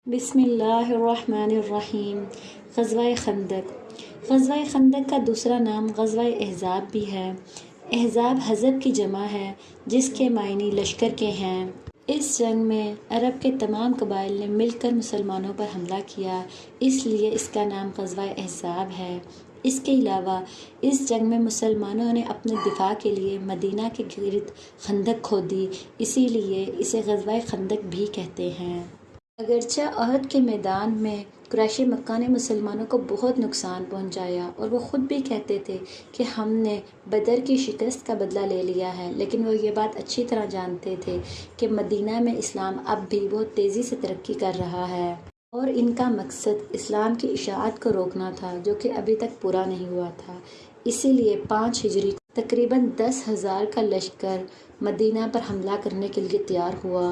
بسم اللہ الرحمن الرحیم۔ غزوہ خندق۔ غزوہ خندق کا دوسرا نام غزوہ احزاب بھی ہے۔ احزاب حزب کی جمع ہے جس کے معنی لشکر کے ہیں۔ اس جنگ میں عرب کے تمام قبائل نے مل کر مسلمانوں پر حملہ کیا، اس لیے اس کا نام غزوہ احزاب ہے۔ اس کے علاوہ اس جنگ میں مسلمانوں نے اپنے دفاع کے لیے مدینہ کے گرد خندق کھودی، اسی لیے اسے غزوہ خندق بھی کہتے ہیں۔ اگرچہ احد کے میدان میں قریش مکہ نے مسلمانوں کو بہت نقصان پہنچایا اور وہ خود بھی کہتے تھے کہ ہم نے بدر کی شکست کا بدلہ لے لیا ہے، لیکن وہ یہ بات اچھی طرح جانتے تھے کہ مدینہ میں اسلام اب بھی بہت تیزی سے ترقی کر رہا ہے اور ان کا مقصد اسلام کی اشاعت کو روکنا تھا، جو کہ ابھی تک پورا نہیں ہوا تھا۔ اسی لیے 5 ہجری کو تقریباً 10,000 کا لشکر مدینہ پر حملہ کرنے کے لیے تیار ہوا۔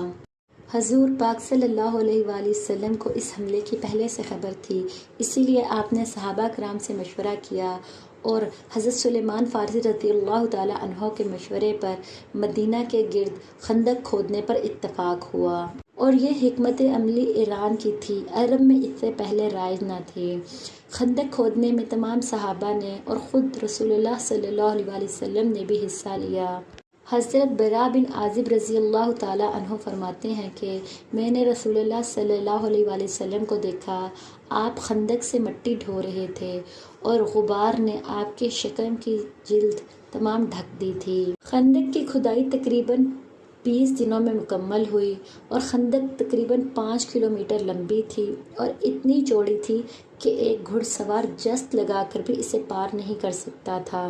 حضور پاک صلی اللہ علیہ وآلہ وسلم کو اس حملے کی پہلے سے خبر تھی، اسی لیے آپ نے صحابہ کرام سے مشورہ کیا اور حضرت سلیمان فارسی رضی اللہ تعالیٰ عنہ کے مشورے پر مدینہ کے گرد خندق کھودنے پر اتفاق ہوا۔ اور یہ حکمت عملی ایران کی تھی، عرب میں اس سے پہلے رائج نہ تھی۔ خندق کھودنے میں تمام صحابہ نے اور خود رسول اللہ صلی اللہ علیہ وآلہ وسلم نے بھی حصہ لیا۔ حضرت براء بن عازب رضی اللہ تعالیٰ عنہ فرماتے ہیں کہ میں نے رسول اللہ صلی اللہ علیہ وآلہ وسلم کو دیکھا، آپ خندق سے مٹی ڈھو رہے تھے اور غبار نے آپ کے شکم کی جلد تمام ڈھک دی تھی۔ خندق کی کھدائی تقریباً 20 دنوں میں مکمل ہوئی اور خندق تقریباً 5 کلومیٹر لمبی تھی اور اتنی چوڑی تھی کہ ایک گھڑ سوار جست لگا کر بھی اسے پار نہیں کر سکتا تھا۔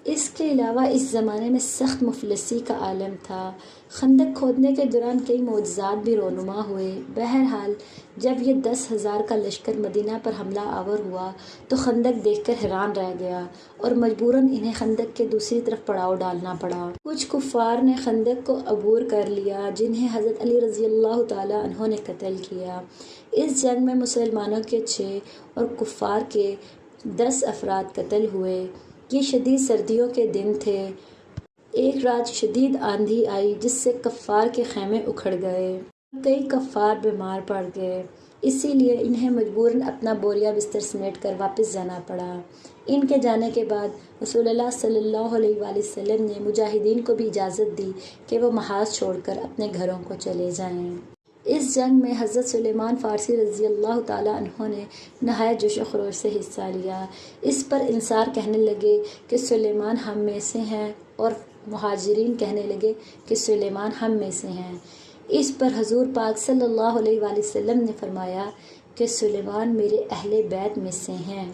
اس کے علاوہ اس زمانے میں سخت مفلسی کا عالم تھا۔ خندق کھودنے کے دوران کئی معجزات بھی رونما ہوئے۔ بہرحال جب یہ 10,000 کا لشکر مدینہ پر حملہ آور ہوا تو خندق دیکھ کر حیران رہ گیا اور مجبوراً انہیں خندق کے دوسری طرف پڑاؤ ڈالنا پڑا۔ کچھ کفار نے خندق کو عبور کر لیا، جنہیں حضرت علی رضی اللہ تعالیٰ عنہ نے قتل کیا۔ اس جنگ میں مسلمانوں کے 6 اور کفار کے 10 افراد قتل ہوئے۔ یہ شدید سردیوں کے دن تھے۔ ایک رات شدید آندھی آئی جس سے کفار کے خیمے اکھڑ گئے اور کئی کفار بیمار پڑ گئے، اسی لیے انہیں مجبوراً اپنا بوریا بستر سمیٹ کر واپس جانا پڑا۔ ان کے جانے کے بعد رسول اللہ صلی اللہ علیہ وآلہ وسلم نے مجاہدین کو بھی اجازت دی کہ وہ محاذ چھوڑ کر اپنے گھروں کو چلے جائیں۔ اس جنگ میں حضرت سلیمان فارسی رضی اللہ تعالیٰ عنہ نے نہایت جوش و خروش سے حصہ لیا۔ اس پر انصار کہنے لگے کہ سلیمان ہم میں سے ہیں اور مہاجرین کہنے لگے کہ سلیمان ہم میں سے ہیں۔ اس پر حضور پاک صلی اللہ علیہ وآلہ وسلم نے فرمایا کہ سلیمان میرے اہل بیت میں سے ہیں۔